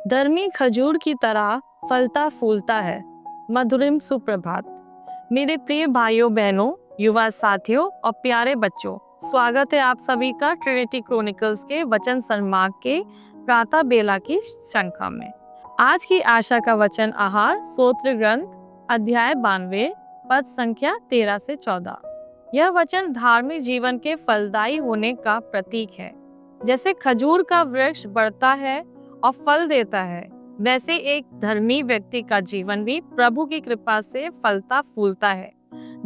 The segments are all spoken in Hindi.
धर्मी खजूर की तरह फलता फूलता है। मधुरिम सुप्रभात। मेरे प्रिय भाइयों बहनों, युवा साथियों और प्यारे बच्चों, स्वागत है आप सभी का ट्रिनिटी क्रॉनिकल्स के वचन सन्मार्ग के प्रातः बेला की श्रृंखला में। आज की आशा का वचन आहार स्तोत्र ग्रंथ अध्याय 92 पद संख्या 13 से 14। यह वचन धार्मिक जीवन के फलदायी होने का प्रतीक है। जैसे खजूर का वृक्ष बढ़ता है और फल देता है, वैसे एक धर्मी व्यक्ति का जीवन भी प्रभु की कृपा से फलता फूलता है।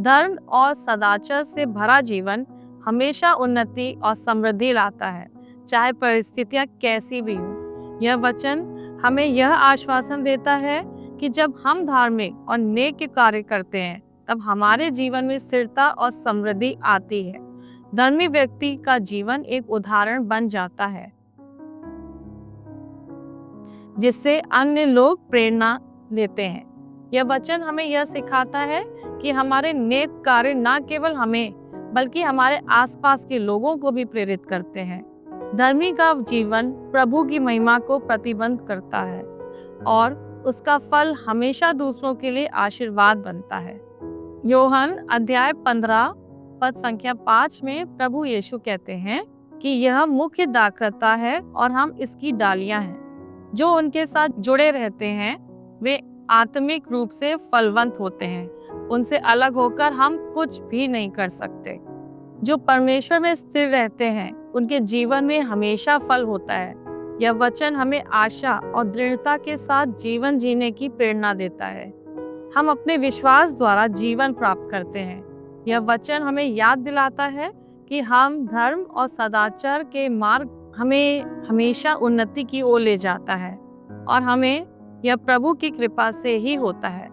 धर्म और सदाचार से भरा जीवन हमेशा उन्नति और समृद्धि लाता है, चाहे परिस्थितियां कैसी भी हो। यह वचन हमें यह आश्वासन देता है कि जब हम धार्मिक और नेक कार्य करते हैं, तब हमारे जीवन में स्थिरता और समृद्धि आती है। धर्मी व्यक्ति का जीवन एक उदाहरण बन जाता है, जिससे अन्य लोग प्रेरणा लेते हैं। यह वचन हमें यह सिखाता है कि हमारे नेक कार्य न केवल हमें बल्कि हमारे आसपास के लोगों को भी प्रेरित करते हैं। धर्मी का जीवन प्रभु की महिमा को प्रतिबंध करता है और उसका फल हमेशा दूसरों के लिए आशीर्वाद बनता है। यूहन्ना अध्याय 15 पद संख्या 5 में प्रभु यीशु कहते हैं कि यह मुख्य दाखलता है और हम इसकी डालियां हैं। जो उनके साथ जुड़े रहते हैं वे आत्मिक रूप से फलवंत होते हैं। उनसे अलग होकर हम कुछ भी नहीं कर सकते। जो परमेश्वर में स्थिर रहते हैं उनके जीवन में हमेशा फल होता है। यह वचन हमें आशा और दृढ़ता के साथ जीवन जीने की प्रेरणा देता है। हम अपने विश्वास द्वारा जीवन प्राप्त करते हैं। यह वचन हमें याद दिलाता है कि हम धर्म और सदाचार के मार्ग हमें हमेशा उन्नति की ओर ले जाता है और हमें यह प्रभु की कृपा से ही होता है।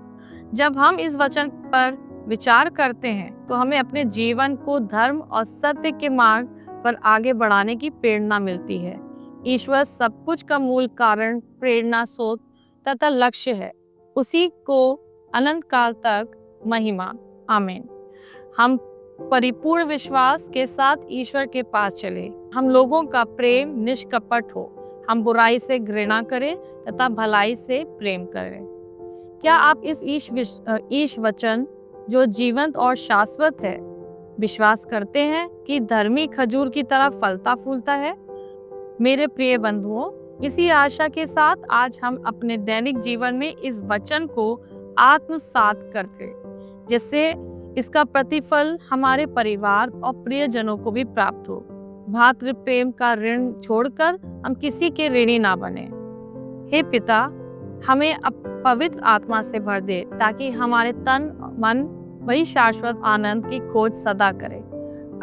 जब हम इस वचन पर विचार करते हैं तो हमें अपने जीवन को धर्म और सत्य के मार्ग पर आगे बढ़ाने की प्रेरणा मिलती है। ईश्वर सब कुछ का मूल कारण, प्रेरणा, स्रोत तथा लक्ष्य है। उसी को अनंत काल तक महिमा। आमीन। हम परिपूर्ण विश्वास के साथ ईश्वर के पास चले। हम लोगों का प्रेम निष्कपट हो। हम बुराई से घृणा करें तथा भलाई से प्रेम करें। क्या आप इस ईश वचन जो जीवंत और शाश्वत है विश्वास करते हैं कि धर्मी खजूर की तरह फलता फूलता है? मेरे प्रिय बंधुओं, इसी आशा के साथ आज हम अपने दैनिक जीवन में इस वचन को आत्मसात करते, जिससे इसका प्रतिफल हमारे परिवार और प्रियजनों को भी प्राप्त हो। भातृ प्रेम का ऋण छोड़कर हम किसी के ऋणी ना बने। हे पिता, हमें पवित्र आत्मा से भर दे ताकि हमारे तन मन वही शाश्वत आनंद की खोज सदा करे।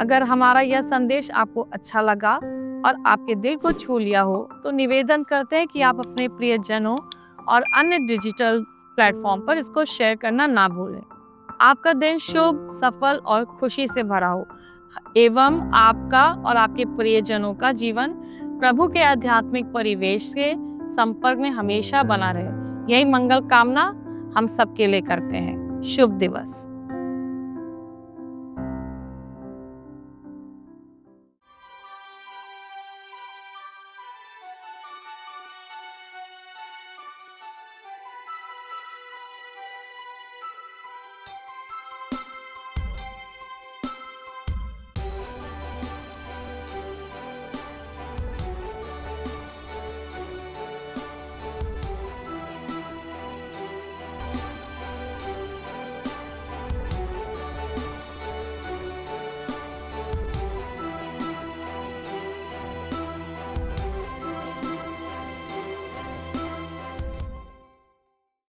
अगर हमारा यह संदेश आपको अच्छा लगा और आपके दिल को छू लिया हो तो निवेदन करते हैं कि आप अपने प्रियजनों और अन्य डिजिटल प्लेटफॉर्म पर इसको शेयर करना ना भूलें। आपका दिन शुभ, सफल और खुशी से भरा हो एवं आपका और आपके प्रियजनों का जीवन प्रभु के आध्यात्मिक परिवेश के संपर्क में हमेशा बना रहे। यही मंगल कामना हम सबके लिए करते हैं। शुभ दिवस।